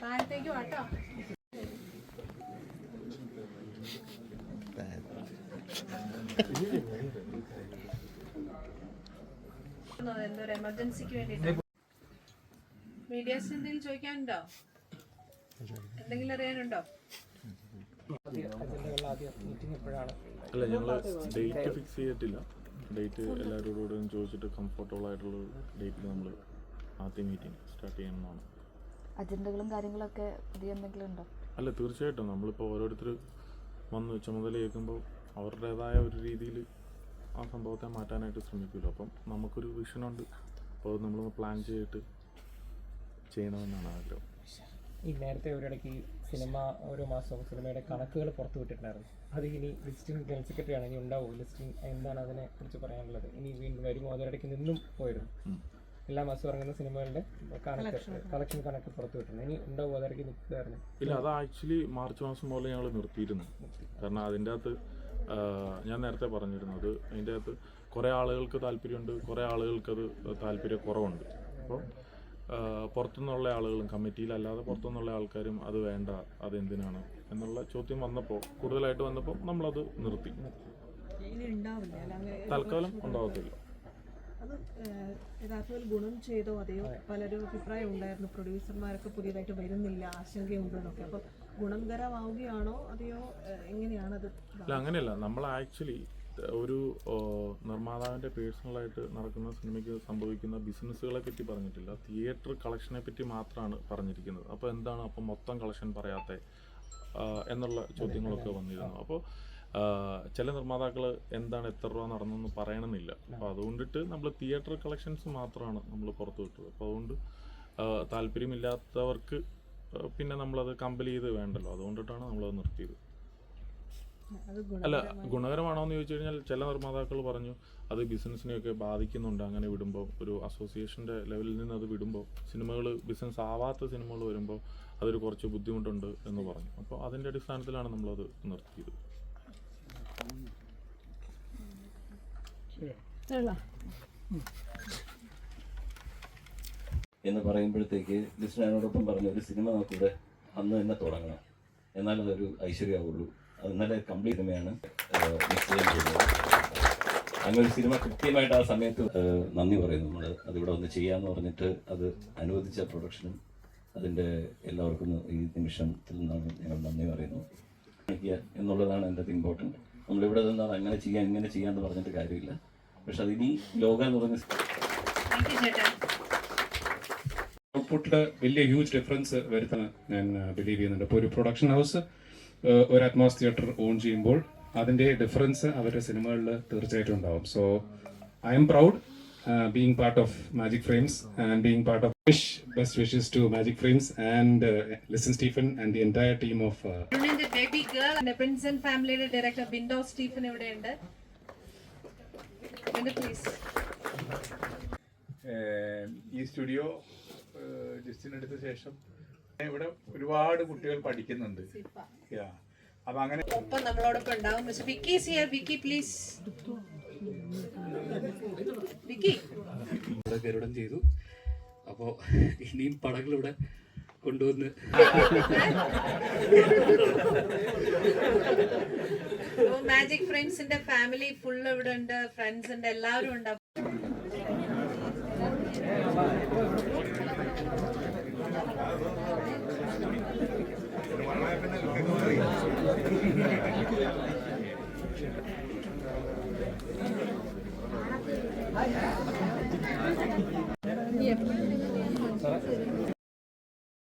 താഴത്തേക്ക് വാട്ടോ. എന്തൊരു എമർജൻസിക്ക് വേണ്ടിട്ട് മീഡിയാസിന് എന്തെങ്കിലും ചോദിക്കാനുണ്ടോ? എന്തെങ്കിലും അറിയാനുണ്ടോ? അല്ല, ഞങ്ങൾ ഡേറ്റ് ഫിക്സ് ചെയ്തിട്ടില്ല. ഡേറ്റ് എല്ലാവരോടും ചോദിച്ചിട്ട് കംഫർട്ടബിൾ ആയിട്ടുള്ള ഡേറ്റിൽ നമ്മൾ ആദ്യം മീറ്റിംഗ് സ്റ്റാർട്ട് ചെയ്യണമെന്നാണ്. അജണ്ടകളും കാര്യങ്ങളൊക്കെ പുതിയ എന്തെങ്കിലും ഉണ്ടോ? അല്ല, തീർച്ചയായിട്ടും നമ്മളിപ്പോൾ ഓരോരുത്തർ വന്ന് ചുമതല കേൾക്കുമ്പോൾ അവരുടേതായ ഒരു രീതിയിൽ ആ സംഭവത്തെ മാറ്റാനായിട്ട് ശ്രമിക്കുമല്ലോ. അപ്പം നമുക്കൊരു വിഷനുണ്ട്. അപ്പോൾ അത് നമ്മളൊന്ന് പ്ലാൻ ചെയ്തിട്ട് ചെയ്യണമെന്നാണ് ആഗ്രഹം. ഈ നേരത്തെ ഒരിടയ്ക്ക് സിനിമ ഓരോ മാസവും സിനിമയുടെ കണക്കുകൾ പുറത്തു വിട്ടിട്ടുണ്ടായിരുന്നു. അത് ഇനി ലിസ്റ്റിംഗ് ജനറൽ സെക്രട്ടറിയാണ് ഇനി ഉണ്ടാവും. ലിസ്റ്റിംഗ് എന്താണ് അതിനെ കുറിച്ച് പറയാനുള്ളത്? ഇനി വീണ്ടും വരുമോ? അതിനിടയ്ക്ക് നിന്നും പോയിരുന്നു. എല്ലാ മാസവും ഇറങ്ങുന്ന സിനിമകളുടെ കളക്ഷൻ കണക്ക് പുറത്തു വിട്ടിട്ടുണ്ട്. ഇനി ഉണ്ടാവും? അതിടയ്ക്ക് നിൽക്കുമായിരുന്നു. ഇല്ല, അത് ആക്ച്വലി മാർച്ച് മാസം പോലെ ഞങ്ങൾ നിർത്തിയിരുന്നു. കാരണം അതിൻ്റെ അകത്ത് ഞാൻ നേരത്തെ പറഞ്ഞിരുന്നത്, അതിൻ്റെ അകത്ത് കുറേ ആളുകൾക്ക് താല്പര്യമുണ്ട്, കുറേ ആളുകൾക്കത് താല്പര്യക്കുറവുണ്ട്. അപ്പോൾ പുറത്തുനിന്നുള്ള ആളുകളും കമ്മിറ്റിയിലല്ലാതെ പുറത്തുനിന്നുള്ള ആൾക്കാരും അത് വേണ്ട, അതെന്തിനാണ് എന്നുള്ള ചോദ്യം വന്നപ്പോൾ, കൂടുതലായിട്ട് വന്നപ്പോൾ നമ്മളത് നിർത്തി. തൽക്കാലം ഉണ്ടാവത്തില്ല. അത് യഥാർത്ഥത്തിൽ ഗുണം ചെയ്തോ? അതെയോ പലരും അഭിപ്രായം ഉണ്ടായിരുന്നു, പ്രൊഡ്യൂസർമാരൊക്കെ പുതിയതായിട്ട് വരുന്നില്ല, ആശങ്കയുണ്ടെന്നൊക്കെ. അപ്പോൾ ഗുണകരമാവുകയാണോ അതെയോ എങ്ങനെയാണത്? അല്ല, അങ്ങനെയല്ല. നമ്മൾ ആക്ച്വലി ഒരു നിർമ്മാതാവിൻ്റെ പേഴ്സണലായിട്ട് നടക്കുന്ന സിനിമയ്ക്ക് സംഭവിക്കുന്ന ബിസിനസ്സുകളെ പറ്റി പറഞ്ഞിട്ടില്ല, തിയേറ്റർ കളക്ഷനെ പറ്റി മാത്രമാണ് പറഞ്ഞിരിക്കുന്നത്. അപ്പോൾ എന്താണ് അപ്പം മൊത്തം കളക്ഷൻ പറയാത്ത എന്നുള്ള ചോദ്യങ്ങളൊക്കെ വന്നിരുന്നു. അപ്പോൾ ചില നിർമ്മാതാക്കൾ എന്താണ് എത്ര രൂപ നടന്നെന്ന് പറയണമെന്നില്ല. അപ്പോൾ അതുകൊണ്ടിട്ട് നമ്മൾ തിയേറ്റർ കളക്ഷൻസ് മാത്രമാണ് നമ്മൾ പുറത്തു വിട്ടത്. അപ്പോൾ അതുകൊണ്ട് താല്പര്യമില്ലാത്തവർക്ക് പിന്നെ നമ്മളത് കമ്പൽ ചെയ്ത് വേണ്ടല്ലോ, അതുകൊണ്ടിട്ടാണ് നമ്മളത് നിർത്തിയത്. അല്ല, ഗുണകരമാണോ എന്ന് ചോദിച്ചു കഴിഞ്ഞാൽ ചില നിർമ്മാതാക്കൾ പറഞ്ഞു അത് ബിസിനസ്സിനെയൊക്കെ ബാധിക്കുന്നുണ്ട്. അങ്ങനെ വിടുമ്പോൾ ഒരു അസോസിയേഷൻ്റെ ലെവലിൽ നിന്ന് അത് വിടുമ്പോൾ സിനിമകൾ ബിസിനസ് ആവാത്ത സിനിമകൾ വരുമ്പോൾ അതൊരു കുറച്ച് ബുദ്ധിമുട്ടുണ്ട് എന്ന് പറഞ്ഞു. അപ്പോൾ അതിൻ്റെ അടിസ്ഥാനത്തിലാണ് നമ്മളത് നിർത്തിയത്. എന്ന് പറയുമ്പോഴത്തേക്ക് ലിസ്റ്റിനോടൊപ്പം പറഞ്ഞ ഒരു സിനിമ നമുക്കിവിടെ അന്ന് തന്നെ തുടങ്ങണം, എന്നാലും അതൊരു ഐശ്വര്യമാവുള്ളൂ. അത് നല്ല കംപ്ലീറ്റ് സിനിമയാണ് നിശ്ചയം ചെയ്തത്. അങ്ങനെ ഒരു സിനിമ കൃത്യമായിട്ട് ആ സമയത്ത് നന്ദി പറയുന്നു. നമ്മൾ അതിവിടെ ഒന്ന് ചെയ്യാമെന്ന് പറഞ്ഞിട്ട് അത് അനുവദിച്ച പ്രൊഡക്ഷനും അതിൻ്റെ എല്ലാവർക്കും ഈ നിമിഷത്തിൽ നിന്നാണ് ഞങ്ങൾ നന്ദി പറയുന്നു. എന്നുള്ളതാണ് എൻ്റെ ഇമ്പോർട്ടൻറ്റ്. നമ്മളിവിടെ നിന്നാണ് അങ്ങനെ ചെയ്യാം ഇങ്ങനെ ചെയ്യാമെന്ന് പറഞ്ഞിട്ട് കാര്യമില്ല. പക്ഷെ അതിനി ലോകം എന്ന് പറഞ്ഞ ഔട്ട്പുട്ടിൽ വലിയ ഹ്യൂജ് ഡിഫറൻസ് വരുത്താൻ ഞാൻ ബിലീവ് ചെയ്യുന്നുണ്ട്. ഇപ്പോൾ ഒരു പ്രൊഡക്ഷൻ ഹൗസ് ഒരു അറ്റ്മോസ് തിയേറ്റർ ഓൺ ചെയ്യുമ്പോൾ അതിൻ്റെ ഡിഫറൻസ് അവരുടെ സിനിമകളിൽ തീർച്ചയായിട്ടും ഉണ്ടാവും. So I am proud being part of Magic Frames and being part of best wishes to Magic Frames and Listen Stephen and the entire team of Baby Girl and Prince and Family director Bindo Stephen ഇവിടെയുണ്ട്. Please. ഈ studio ലിസ്റ്റിനെടുത്ത ശേഷം ഇവിടെ ഒരുപാട് കുട്ടികൾ പഠിക്കുന്നുണ്ട്. അപ്പൊ അങ്ങനെ ഒപ്പം നമ്മളോടൊപ്പം ഉണ്ടാവും mister Vicky is here. Vicky please. Vicky ഗരുഡൻ ചെയ്തു. അപ്പോൾ ഇനിയും പടങ്ങളിവിടെ കൊണ്ടുവന്ന് മാജിക് ഫ്രണ്ട്സിന്റെ ഫാമിലി ഫുൾ ഇവിടെ ഉണ്ട്, ഫ്രണ്ട്സ് ഉണ്ട്, എല്ലാവരും ഉണ്ട്.